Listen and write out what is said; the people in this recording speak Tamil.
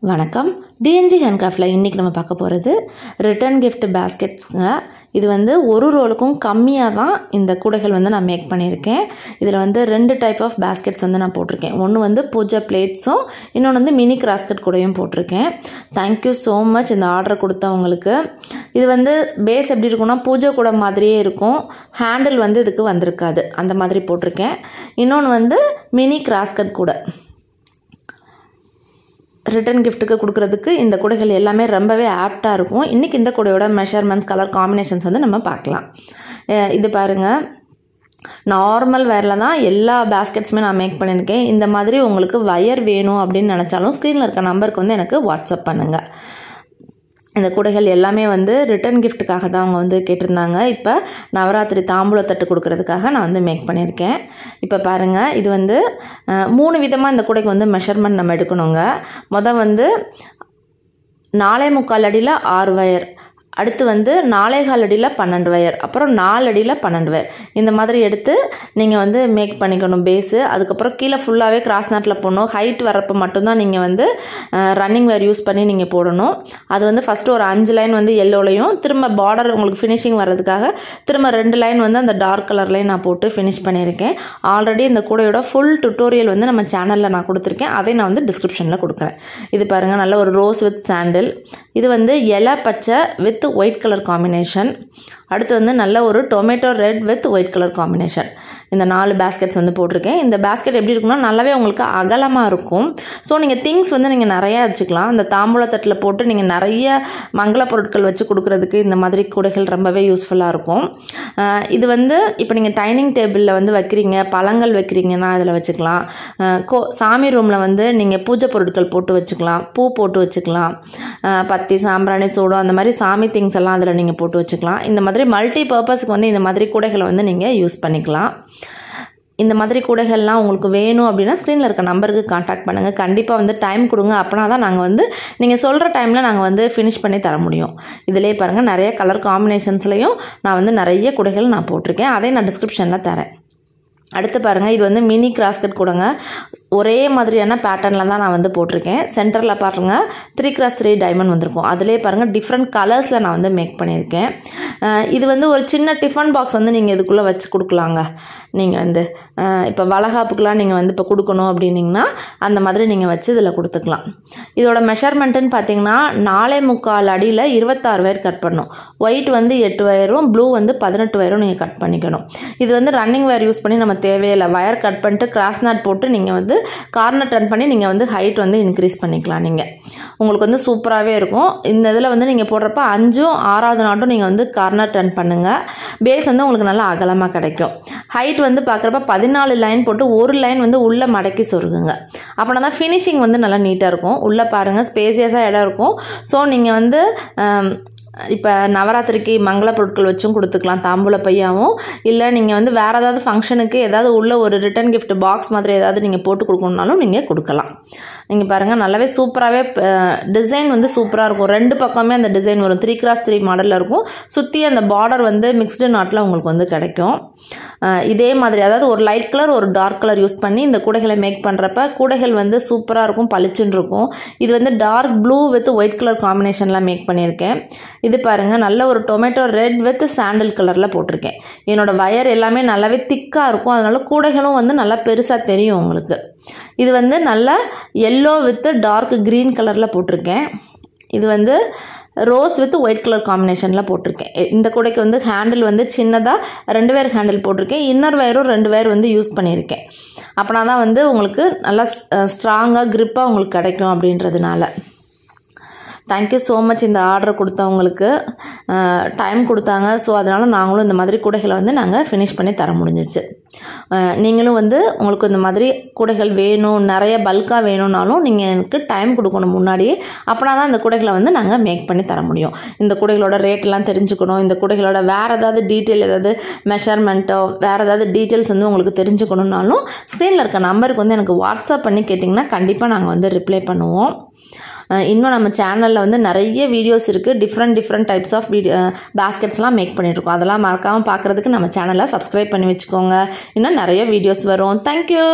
வணக்கம். டிஎன்ஜி ஹேண்ட்கிராஃப்டில் இன்றைக்கி நம்ம பார்க்க போகிறது ரிட்டன் கிஃப்ட் பேஸ்கெட்ஸுங்க. இது வந்து ஒரு ரோலுக்கும் கம்மியாக தான் இந்த கூடைகள் வந்து நான் மேக் பண்ணியிருக்கேன். இதில் வந்து 2 டைப் ஆஃப் பேஸ்கெட்ஸ் வந்து நான் போட்டிருக்கேன். ஒன்று வந்து பூஜை பிளேட்ஸும், இன்னொன்று வந்து மினி கிராஸ்கட் கூடையும் போட்டிருக்கேன். தேங்க்யூ ஸோ மச் இந்த ஆர்டர் கொடுத்தவங்களுக்கு. இது வந்து பேஸ் எப்படி இருக்குன்னா பூஜை கூடை மாதிரியே இருக்கும். ஹேண்டில் வந்து இதுக்கு வந்திருக்காது, அந்த மாதிரி போட்டிருக்கேன். இன்னொன்று வந்து மினி கிராஸ்கட் கூடை ரிட்டன் கிஃப்ட்டுக்கு கொடுக்குறதுக்கு இந்த கூடைகள் எல்லாமே ரொம்பவே ஆப்டாக இருக்கும். இன்றைக்கி இந்த கூடையோட மெஷர்மெண்ட்ஸ், கலர் காம்பினேஷன்ஸ் வந்து நம்ம பார்க்கலாம். இது பாருங்கள், நார்மல் வேரில் தான் எல்லா பேஸ்கெட்ஸுமே நான் மேக் பண்ணியிருக்கேன். இந்த மாதிரி உங்களுக்கு வயர் வேணும் அப்படின்னு நினச்சாலும் ஸ்க்ரீனில் இருக்க நம்பருக்கு வந்து எனக்கு வாட்ஸ்அப் பண்ணுங்கள். இந்த கூடைகள் எல்லாமே வந்து ரிட்டன் கிஃப்ட்டுக்காக தான் அவங்க வந்து கேட்டிருந்தாங்க. இப்போ நவராத்திரி தாம்பூலத்தட்டு கொடுக்கறதுக்காக நான் வந்து மேக் பண்ணியிருக்கேன். இப்போ பாருங்கள், இது வந்து 3 விதமாக இந்த கூடைக்கு வந்து மெஷர்மெண்ட் நம்ம எடுக்கணுங்க. வந்து 4.25 அடியில் 6 வயர், அடுத்து வந்து 4.25 அடியில் 12 வயர், அப்புறம் 4 அடியில் 12 வயர், இந்த மாதிரி எடுத்து நீங்கள் வந்து மேக் பண்ணிக்கணும் பேஸு. அதுக்கப்புறம் கீழே ஃபுல்லாகவே கிராஸ் நாட்டில் போடணும். ஹைட் வரப்போ மட்டும்தான் நீங்கள் வந்து ரன்னிங் வேர் யூஸ் பண்ணி நீங்கள் போடணும். அது வந்து ஃபஸ்ட்டு ஒரு 5 லைன் வந்து எல்லோலையும், திரும்ப பார்டர் உங்களுக்கு ஃபினிஷிங் வர்றதுக்காக திரும்ப 2 லைன் வந்து அந்த டார்க் கலர்லேயும் நான் போட்டு ஃபினிஷ் பண்ணியிருக்கேன். ஆல்ரெடி இந்த கூடையோட ஃபுல் டுட்டோரியல் வந்து நம்ம சேனலில் நான் கொடுத்துருக்கேன். அதை நான் வந்து டிஸ்கிரிப்ஷனில் கொடுக்குறேன். இது பாருங்கள், நல்ல ஒரு ரோஸ் வித் சாண்டில். இது வந்து இலை பச்சை வித் ஒயிட் கலர் காம்பினேஷன். அடுத்து வந்து நல்ல ஒரு tomato red with white colour combination. இந்த 4 பேஸ்கெட்ஸ் வந்து போட்டிருக்கேன். இந்த பேஸ்கெட் எப்படி இருக்குன்னா நல்லாவே உங்களுக்கு அகலமாக இருக்கும். ஸோ நீங்கள் திங்ஸ் வந்து நீங்கள் நிறையா வச்சுக்கலாம். இந்த தாம்பூலத்தட்டில் போட்டு நீங்கள் நிறைய மங்கள பொருட்கள் வச்சு கொடுக்குறதுக்கு இந்த மாதிரி கூடைகள் ரொம்பவே யூஸ்ஃபுல்லாக இருக்கும். இது வந்து இப்போ நீங்கள் டைனிங் டேபிளில் வந்து வைக்கிறீங்க, பழங்கள் வைக்கிறீங்கன்னா அதில் வச்சுக்கலாம். சாமி ரூமில் வந்து நீங்கள் பூஜை பொருட்கள் போட்டு வச்சுக்கலாம், பூ போட்டு வச்சுக்கலாம், பத்தி சாம்பிராணி சூடம் அந்த மாதிரி சாமி திங்ஸ் எல்லாம் அதில் நீங்கள் போட்டு வச்சுக்கலாம். இந்த மாதிரி மல்டி பர்பஸ்க்கு வந்து இந்த மாதிரி கூடைகளை வந்து நீங்கள் யூஸ் பண்ணிக்கலாம். இந்த மாதிரி கூடைகள்லாம் உங்களுக்கு வேணும் அப்படின்னா ஸ்க்ரீனில் இருக்க நம்பருக்கு காண்டாக்ட் பண்ணுங்கள். கண்டிப்பாக வந்து டைம் கொடுங்க, அப்படின்னா தான் நாங்கள் வந்து நீங்கள் சொல்கிற டைமில் நாங்கள் வந்து ஃபினிஷ் பண்ணி தர முடியும். இதிலே பாருங்கள், நிறைய கலர் காம்பினேஷன்ஸ்லையும் நான் வந்து நிறைய கூடைகள் நான் போட்டிருக்கேன். அதை நான் டிஸ்கிரிப்ஷனில் தரேன். அடுத்து பாருங்கள், இது வந்து மினி கிராஸ்கட் கூடங்க. ஒரே மாதிரியான பேட்டர்னில் தான் நான் வந்து போட்டிருக்கேன். சென்டரில் பாருங்கள் 3x3 டைமண்ட் வந்திருக்கும். அதிலே பாருங்கள் டிஃப்ரெண்ட் கலர்ஸில் நான் வந்து மேக் பண்ணியிருக்கேன். இது வந்து ஒரு சின்ன டிஃபன் பாக்ஸ் வந்து நீங்கள் இதுக்குள்ளே வச்சு கொடுக்கலாங்க. நீங்கள் வந்து இப்போ வளகாப்புக்கெலாம் நீங்கள் வந்து இப்போ கொடுக்கணும் அப்படின்னிங்கன்னா அந்த மாதிரி நீங்கள் வச்சு இதில் கொடுத்துக்கலாம். இதோட மெஷர்மெண்ட்டுன்னு பார்த்தீங்கன்னா 4.25 அடியில் 26 வயர் கட் பண்ணணும். ஒயிட் வந்து 8 வயரும், ப்ளூ வந்து 18 வயரும் நீங்கள் கட் பண்ணிக்கணும். இது வந்து ரன்னிங் வயர் யூஸ் பண்ணி நம்ம தேவையில்லை. வயர் கட் பண்ணிட்டு கிராஸ் நாட் போட்டு நீங்கள் வந்து கார்னர் டர்ன் பண்ணி நீங்கள் வந்து ஹைட் வந்து இன்க்ரீஸ் பண்ணிக்கலாம். நீங்கள் உங்களுக்கு வந்து சூப்பராகவே இருக்கும். இந்த இதில் வந்து நீங்கள் போடுறப்ப 5ம் 6வது நாட்டும் நீங்கள் வந்து கார்னர் டர்ன் பண்ணுங்கள். பேஸ் வந்து உங்களுக்கு நல்லா அகலமாக கிடைக்கும். ஹைட் வந்து பார்க்குறப்ப 14 லைன் போட்டு ஒரு லைன் வந்து உள்ளே மடக்கி சொருகுங்க. அப்படின்னா தான் ஃபினிஷிங் வந்து நல்லா நீட்டாக இருக்கும். உள்ளே பாருங்கள் ஸ்பேசியஸாக இடம் இருக்கும். ஸோ நீங்கள் வந்து இப்போ நவராத்திரிக்கு மங்கள பொருட்கள் வச்சும் கொடுத்துக்கலாம், தாம்பூல பையாவும். இல்லை நீங்கள் வந்து வேறு ஏதாவது ஃபங்க்ஷனுக்கு ஏதாவது உள்ள ஒரு ரிட்டன் கிஃப்ட் பாக்ஸ் மாதிரி ஏதாவது நீங்கள் போட்டு கொடுக்கணுன்னாலும் நீங்கள் கொடுக்கலாம். நீங்கள் பாருங்கள், நல்லாவே சூப்பராகவே டிசைன் வந்து சூப்பராக இருக்கும். 2 பக்கமே அந்த டிசைன் வரும். 3x3 மாடலில் இருக்கும். சுற்றி அந்த பார்டர் வந்து மிக்ஸ்டு நாட்டில் உங்களுக்கு வந்து கிடைக்கும். இதே மாதிரி அதாவது ஒரு லைட் கலர் ஒரு டார்க் கலர் யூஸ் பண்ணி இந்த கூடைகளை மேக் பண்ணுறப்ப கூடைகள் வந்து சூப்பராக இருக்கும், பளிச்சுன்னு இருக்கும். இது வந்து dark blue with white colour காம்பினேஷனில் மேக் பண்ணியிருக்கேன். இது பாருங்கள், நல்ல ஒரு டொமேட்டோ ரெட் வித் சாண்டில் கலரில் போட்டிருக்கேன். என்னோடய வயர் எல்லாமே நல்லாவே திக்காக இருக்கும். அதனால கூடைகளும் வந்து நல்லா பெருசாக தெரியும் உங்களுக்கு. இது வந்து நல்ல எல்லோ வித் டார்க் க்ரீன் கலரில் போட்டிருக்கேன். இது வந்து ரோஸ் வித் ஒயிட் கலர் காம்பினேஷனில் போட்டிருக்கேன். இந்த கூடைக்கு வந்து ஹேண்டில் வந்து சின்னதாக 2 வயர் ஹேண்டில் போட்டிருக்கேன். இன்னர் வயரும் 2 வயர் வந்து யூஸ் பண்ணியிருக்கேன். அப்படின்னா தான் வந்து உங்களுக்கு நல்லா ஸ்ட்ராங்காக க்ரிப்பாக உங்களுக்கு கிடைக்கும் அப்படின்றதுனால. தேங்க்யூ ஸோ மச் இந்த ஆர்டர் கொடுத்தவங்களுக்கு. டைம் கொடுத்தாங்க. ஸோ அதனால் நாங்களும் இந்த மாதிரி கூடைகளை வந்து நாங்கள் ஃபினிஷ் பண்ணி தர முடிஞ்சிச்சு. நீங்களும் வந்து உங்களுக்கு இந்த மாதிரி கூடைகள் வேணும், நிறைய பல்காக வேணும்னாலும் நீங்கள் எனக்கு டைம் கொடுக்கணும் முன்னாடியே. அப்படின்னா தான் இந்த கூடைகளை வந்து நாங்கள் மேக் பண்ணி தர முடியும். இந்த கூடைகளோட ரேட்டெல்லாம் தெரிஞ்சுக்கணும், இந்த கூடைகளோட வேறு ஏதாவது டீட்டெயில், ஏதாவது மெஷர்மெண்ட்டோ வேறு ஏதாவது டீட்டெயில்ஸ் வந்து உங்களுக்கு தெரிஞ்சுக்கணுன்னாலும் ஸ்க்ரீனில் இருக்க நம்பருக்கு வந்து எனக்கு வாட்ஸ்அப் பண்ணி கேட்டிங்கன்னா கண்டிப்பாக நாங்கள் வந்து ரிப்ளை பண்ணுவோம். இன்னும் நம்ம சேனலில் வந்து நிறைய வீடியோஸ் இருக்குது. டிஃப்ரெண்ட் டைப்ஸ் ஆஃப் பேஸ்கெட்ஸ்லாம் மேக் பண்ணிகிட்ருக்கோம். அதெல்லாம் மறக்காமல் பார்க்குறதுக்கு நம்ம சேனலை சப்ஸ்கிரைப் பண்ணி வச்சுக்கோங்க. இன்னும் நிறைய வீடியோஸ் வரும். தேங்க்யூ.